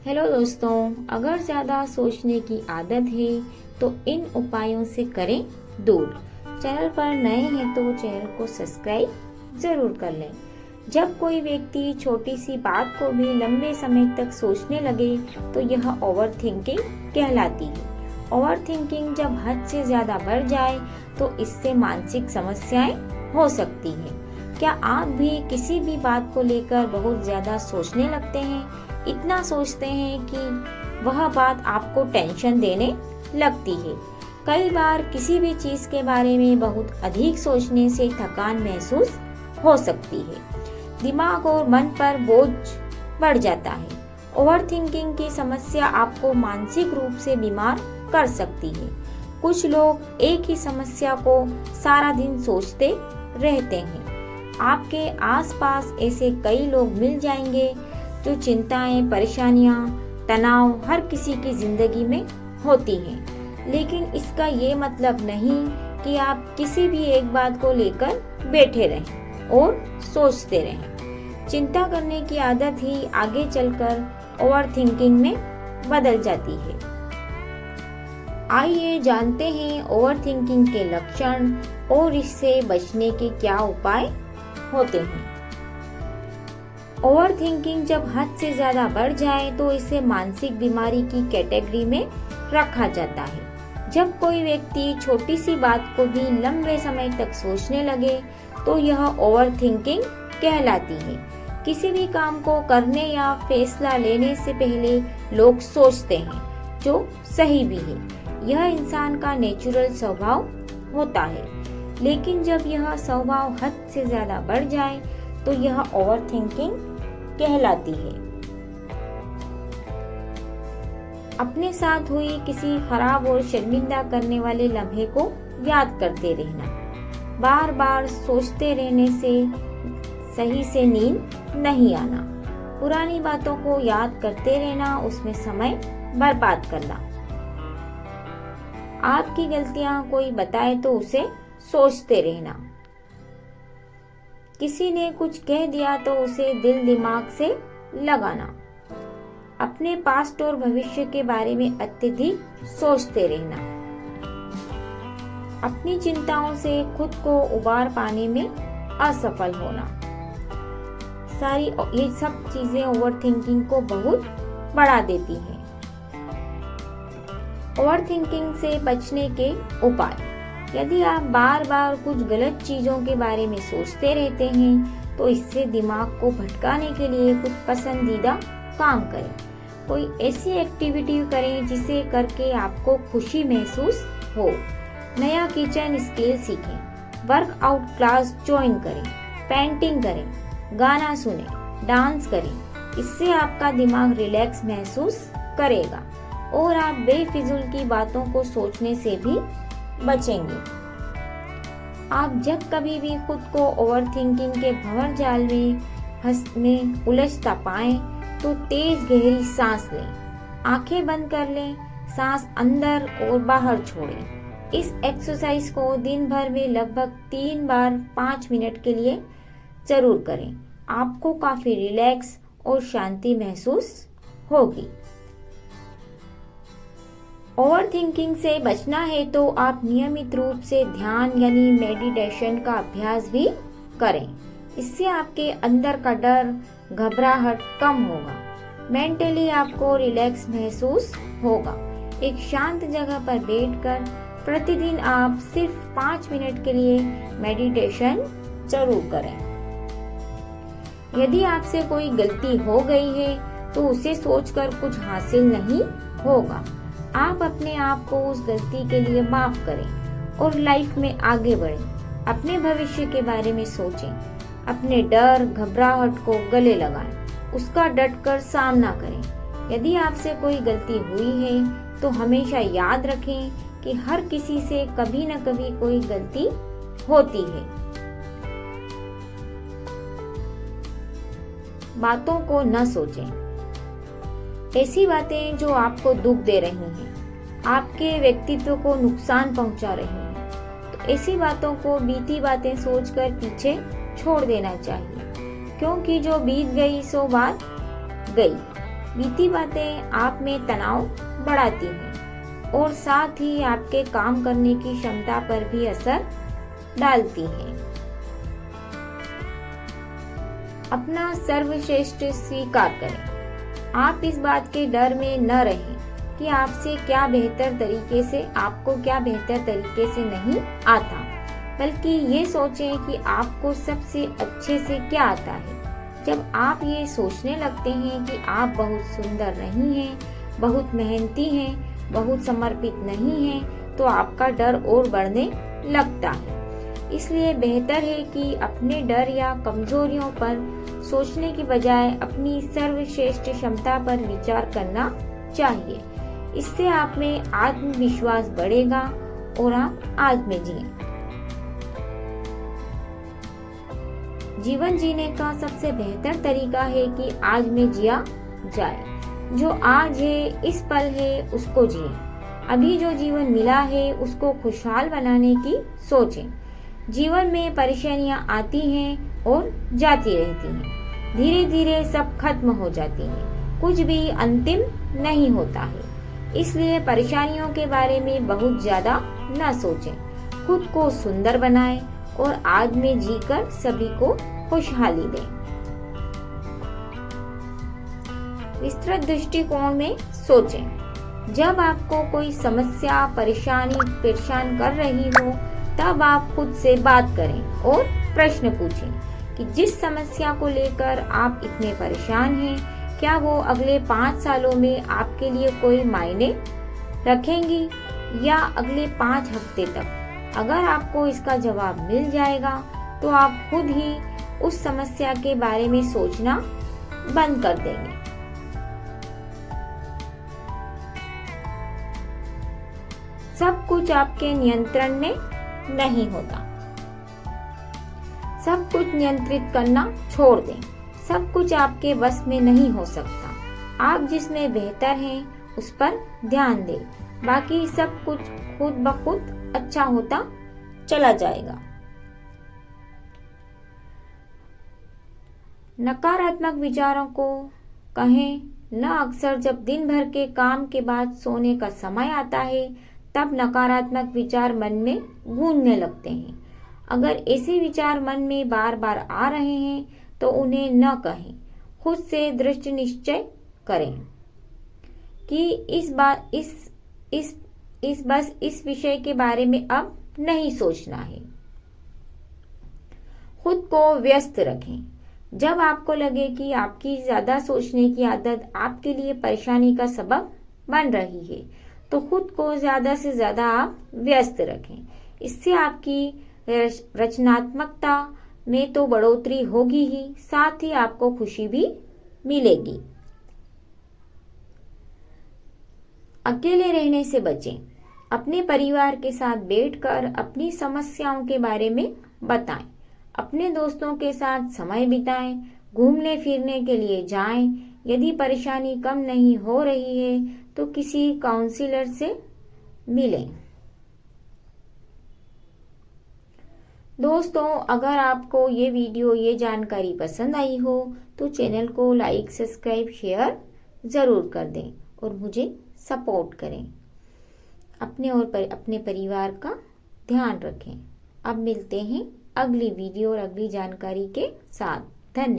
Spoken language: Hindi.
हेलो दोस्तों, अगर ज़्यादा सोचने की आदत है तो इन उपायों से करें दूर। चैनल पर नए हैं तो चैनल को सब्सक्राइब जरूर कर लें। जब कोई व्यक्ति छोटी सी बात को भी लंबे समय तक सोचने लगे तो यह ओवर थिंकिंग कहलाती है। ओवर थिंकिंग जब हद से ज़्यादा बढ़ जाए तो इससे मानसिक समस्याएं हो सकती हैं। क्या आप भी किसी भी बात को लेकर बहुत ज़्यादा सोचने लगते हैं? इतना सोचते हैं कि वह बात आपको टेंशन देने लगती है। कई बार किसी भी चीज़ के बारे में बहुत अधिक सोचने से थकान महसूस हो सकती है। दिमाग और मन पर बोझ बढ़ जाता है। ओवर थिंकिंग की समस्या आपको मानसिक रूप से बीमार कर सकती है। कुछ लोग एक ही समस्या को सारा दिन सोचते रहते हैं। आपके आसपास ऐसे कई लोग मिल जाएंगे जो चिंताएं, परेशानियां, तनाव हर किसी की जिंदगी में होती हैं। लेकिन इसका ये मतलब नहीं कि आप किसी भी एक बात को लेकर बैठे रहें और सोचते रहें। चिंता करने की आदत ही आगे चलकर ओवर थिंकिंग में बदल जाती है। आइए जानते हैं ओवर थिंकिंग के लक्षण और इससे बचने के क्या उपाय होते हैं। ओवर थिंकिंग जब हद से ज्यादा बढ़ जाए तो इसे मानसिक बीमारी की कैटेगरी में रखा जाता है। जब कोई व्यक्ति छोटी सी बात को भी लंबे समय तक सोचने लगे तो यह ओवर थिंकिंग कहलाती है। किसी भी काम को करने या फैसला लेने से पहले लोग सोचते हैं, जो सही भी है। यह इंसान का नेचुरल स्वभाव होता है। लेकिन जब यह स्वभाव हद से ज्यादा बढ़ जाए तो यह ओवर थिंकिंग कहलाती है। अपने साथ हुई किसी खराब और शर्मिंदा करने वाले लम्हे को याद करते रहना। बार बार सोचते रहने से सही से नींद नहीं आना। पुरानी बातों को याद करते रहना, उसमें समय बर्बाद करना। आपकी गलतियां कोई बताए तो उसे सोचते रहना। किसी ने कुछ कह दिया तो उसे दिल दिमाग से लगाना। अपने पास्ट और भविष्य के बारे में अत्यधिक सोचते रहना। अपनी चिंताओं से खुद को उबार पाने में असफल होना। ये सब चीजें ओवर थिंकिंग को बहुत बढ़ा देती हैं। ओवर थिंकिंग से बचने के उपाय। यदि आप बार बार कुछ गलत चीजों के बारे में सोचते रहते हैं तो इससे दिमाग को भटकाने के लिए कुछ पसंदीदा काम करें। कोई ऐसी एक्टिविटी करें जिसे करके आपको खुशी महसूस हो। नया किचन स्किल सीखें। वर्कआउट क्लास ज्वाइन करें। पेंटिंग करें। गाना सुनें। डांस करें। इससे आपका दिमाग रिलैक्स महसूस करेगा और आप बेफिजूल की बातों को सोचने से भी बचेंगे। आप जब कभी भी खुद को ओवर थिंकिंग के भंवर जाल में उलझता पाएं तो तेज गहरी सांस लें। आंखें बंद कर लें। सांस अंदर और बाहर छोड़ें। इस एक्सरसाइज को दिन भर में लगभग 3 बार 5 मिनट के लिए जरूर करें। आपको काफी रिलैक्स और शांति महसूस होगी। ओवर थिंकिंग से बचना है तो आप नियमित रूप से ध्यान यानी मेडिटेशन का अभ्यास भी करें। इससे आपके अंदर का डर, घबराहट कम होगा। मेंटली आपको रिलैक्स महसूस होगा। एक शांत जगह पर बैठकर प्रतिदिन आप सिर्फ 5 मिनट के लिए मेडिटेशन जरूर करें। यदि आपसे कोई गलती हो गई है तो उसे सोचकर कुछ हासिल नहीं होगा। आप अपने आप को उस गलती के लिए माफ करें और लाइफ में आगे बढ़ें। अपने भविष्य के बारे में सोचें। अपने डर, घबराहट को गले लगाएं। उसका डटकर सामना करें। यदि आपसे कोई गलती हुई है तो हमेशा याद रखें कि हर किसी से कभी न कभी कोई गलती होती है। बातों को न सोचें। ऐसी बातें जो आपको दुख दे रही हैं, आपके व्यक्तित्व को नुकसान पहुंचा रही हैं, तो ऐसी बातों को बीती बातें सोचकर पीछे छोड़ देना चाहिए। क्योंकि जो बीत गई सो बात गई। बीती बातें आप में तनाव बढ़ाती हैं और साथ ही आपके काम करने की क्षमता पर भी असर डालती हैं। अपना सर्वश्रेष्ठ स्वीकार करें। आप इस बात के डर में न रहें कि आपको क्या बेहतर तरीके से नहीं आता, बल्कि ये सोचें कि आपको सबसे अच्छे से क्या आता है। जब आप ये सोचने लगते हैं कि आप बहुत सुंदर नहीं हैं, बहुत मेहनती हैं, बहुत समर्पित नहीं हैं, तो आपका डर और बढ़ने लगता है। इसलिए बेहतर है कि अपने डर या कमजोरियों पर सोचने की बजाय अपनी सर्वश्रेष्ठ क्षमता पर विचार करना चाहिए। इससे आप में आत्मविश्वास बढ़ेगा और आप आज में जिएं। जीवन जीने का सबसे बेहतर तरीका है कि आज में जिया जाए। जो आज है, इस पल है, उसको जिए। अभी जो जीवन मिला है उसको खुशहाल बनाने की सोचें। जीवन में परेशानियां आती हैं और जाती रहती हैं। धीरे धीरे सब खत्म हो जाती हैं। कुछ भी अंतिम नहीं होता है। इसलिए परेशानियों के बारे में बहुत ज्यादा न सोचें। खुद को सुंदर बनाएं और आज में जीकर सभी को खुशहाली दें। विस्तृत दृष्टिकोण में सोचें। जब आपको कोई समस्या परेशान कर रही हो, तब आप खुद से बात करें और प्रश्न पूछें कि जिस समस्या को लेकर आप इतने परेशान हैं, क्या वो अगले 5 सालों में आपके लिए कोई मायने रखेंगी या अगले 5 हफ्ते तक। अगर आपको इसका जवाब मिल जाएगा तो आप खुद ही उस समस्या के बारे में सोचना बंद कर देंगे। सब कुछ आपके नियंत्रण में नहीं होता। सब कुछ नियंत्रित करना छोड़ दें। सब कुछ आपके बस में नहीं हो सकता। आप जिसमें बेहतर हैं उस पर ध्यान दें। बाकी सब कुछ खुद ब खुद अच्छा होता चला जाएगा। नकारात्मक विचारों को कहें न। अक्सर जब दिन भर के काम के बाद सोने का समय आता है, तब नकारात्मक विचार मन में गूंजने लगते हैं। अगर ऐसे विचार मन में बार बार आ रहे हैं तो उन्हें न कहें। खुद से दृढ़ निश्चय करें कि इस विषय के बारे में अब नहीं सोचना है। खुद को व्यस्त रखें। जब आपको लगे कि आपकी ज्यादा सोचने की आदत आपके लिए परेशानी का सबब बन रही है, तो खुद को ज्यादा से ज्यादा आप व्यस्त रखें। इससे आपकी रचनात्मकता में तो बढ़ोतरी होगी ही, साथ ही आपको खुशी भी मिलेगी। अकेले रहने से बचें। अपने परिवार के साथ बैठकर अपनी समस्याओं के बारे में बताएं। अपने दोस्तों के साथ समय बिताएं। घूमने फिरने के लिए जाएं। यदि परेशानी कम नहीं हो रही है तो किसी काउंसलर से मिलें। दोस्तों, अगर आपको ये जानकारी पसंद आई हो तो चैनल को लाइक, सब्सक्राइब, शेयर जरूर कर दें और मुझे सपोर्ट करें। अपने और अपने परिवार का ध्यान रखें। अब मिलते हैं अगली वीडियो और अगली जानकारी के साथ। धन्यवाद।